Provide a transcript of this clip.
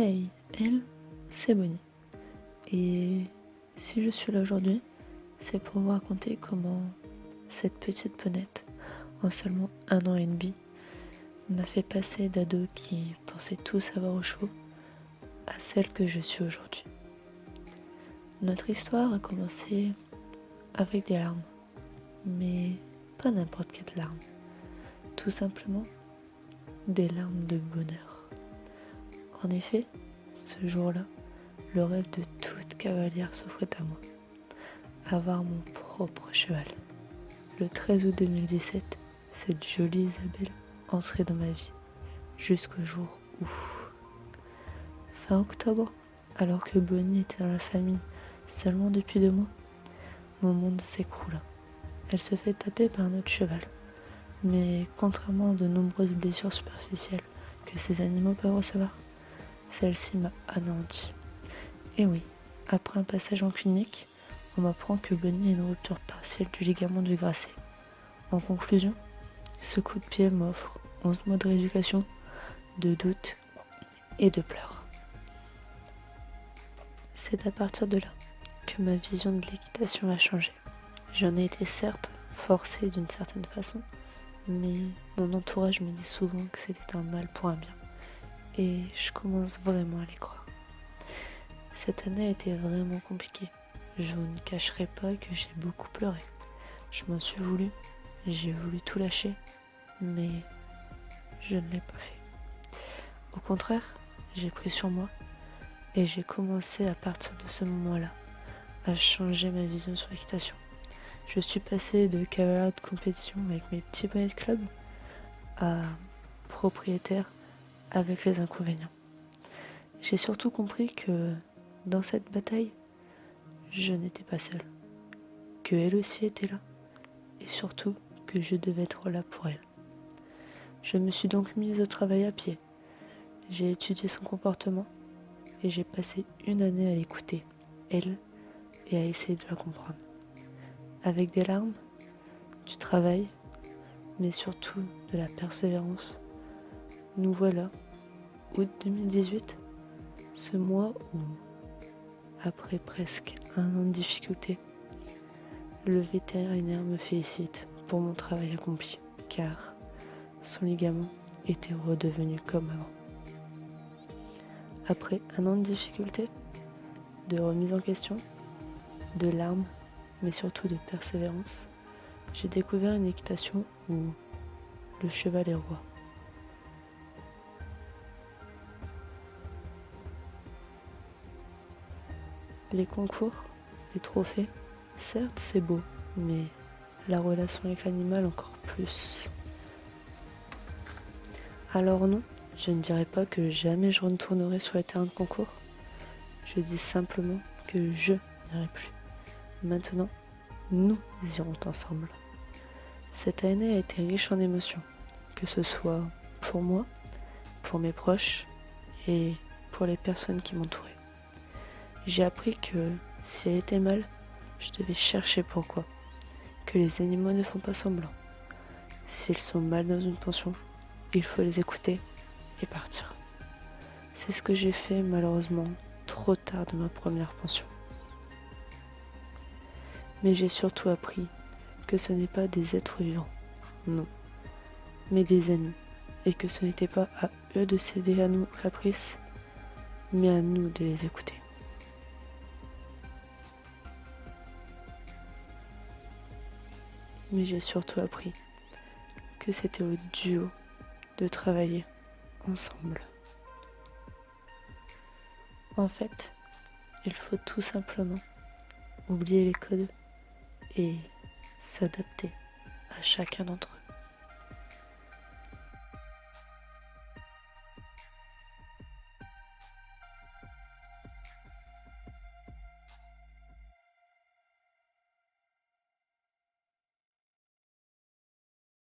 Hey, elle, c'est Bonnie. Et si je suis là aujourd'hui, c'est pour vous raconter comment cette petite ponette, en seulement 1 an et demi, m'a fait passer d'ado qui pensait tout savoir aux chevaux à celle que je suis aujourd'hui. Notre histoire a commencé avec des larmes, mais pas n'importe quelle larme, tout simplement des larmes de bonheur. En effet, ce jour-là, le rêve de toute cavalière s'offrait à moi, avoir mon propre cheval. Le 13 août 2017, cette jolie Isabelle entrait dans ma vie, jusqu'au jour où, fin octobre, alors que Bonnie était dans la famille seulement depuis 2 mois, mon monde s'écroula. Elle se fait taper par un autre cheval, mais contrairement à de nombreuses blessures superficielles que ces animaux peuvent recevoir, celle-ci m'a anéanti. Et oui, après un passage en clinique, on m'apprend que Bonnie a une rupture partielle du ligament du gracet. En conclusion, ce coup de pied m'offre 11 mois de rééducation, de doutes et de pleurs. C'est à partir de là que ma vision de l'équitation a changé. J'en ai été certes forcée d'une certaine façon, mais mon entourage me dit souvent que c'était un mal pour un bien. Et je commence vraiment à les croire. Cette année a été vraiment compliquée. Je vous ne cacherai pas que j'ai beaucoup pleuré. Je m'en suis voulu, j'ai voulu tout lâcher, mais je ne l'ai pas fait. Au contraire, j'ai pris sur moi et j'ai commencé à partir de ce moment-là à changer ma vision sur l'équitation. Je suis passée de cavalière de compétition avec mes petits bonnets de club à propriétaire avec les inconvénients. J'ai surtout compris que dans cette bataille, je n'étais pas seule, que elle aussi était là et surtout que je devais être là pour elle. Je me suis donc mise au travail à pied. J'ai étudié son comportement et j'ai passé 1 année à l'écouter, elle, et à essayer de la comprendre. Avec des larmes, du travail, mais surtout de la persévérance, nous voilà, août 2018, ce mois où, après presque 1 an de difficulté, le vétérinaire me félicite pour mon travail accompli, car son ligament était redevenu comme avant. Après 1 an de difficulté, de remise en question, de larmes, mais surtout de persévérance, j'ai découvert une équitation où le cheval est roi. Les concours, les trophées, certes c'est beau, mais la relation avec l'animal encore plus. Alors non, je ne dirais pas que jamais je retournerai sur les terrains de concours. Je dis simplement que je n'irai plus. Maintenant, nous irons ensemble. Cette année a été riche en émotions, que ce soit pour moi, pour mes proches et pour les personnes qui m'entouraient. J'ai appris que si elle était mal, je devais chercher pourquoi, que les animaux ne font pas semblant. S'ils sont mal dans une pension, il faut les écouter et partir. C'est ce que j'ai fait malheureusement trop tard de ma première pension. Mais j'ai surtout appris que ce n'est pas des êtres vivants, non, mais des amis, et que ce n'était pas à eux de céder à nos caprices, mais à nous de les écouter. Mais j'ai surtout appris que c'était au duo de travailler ensemble. En fait, il faut tout simplement oublier les codes et s'adapter à chacun d'entre eux.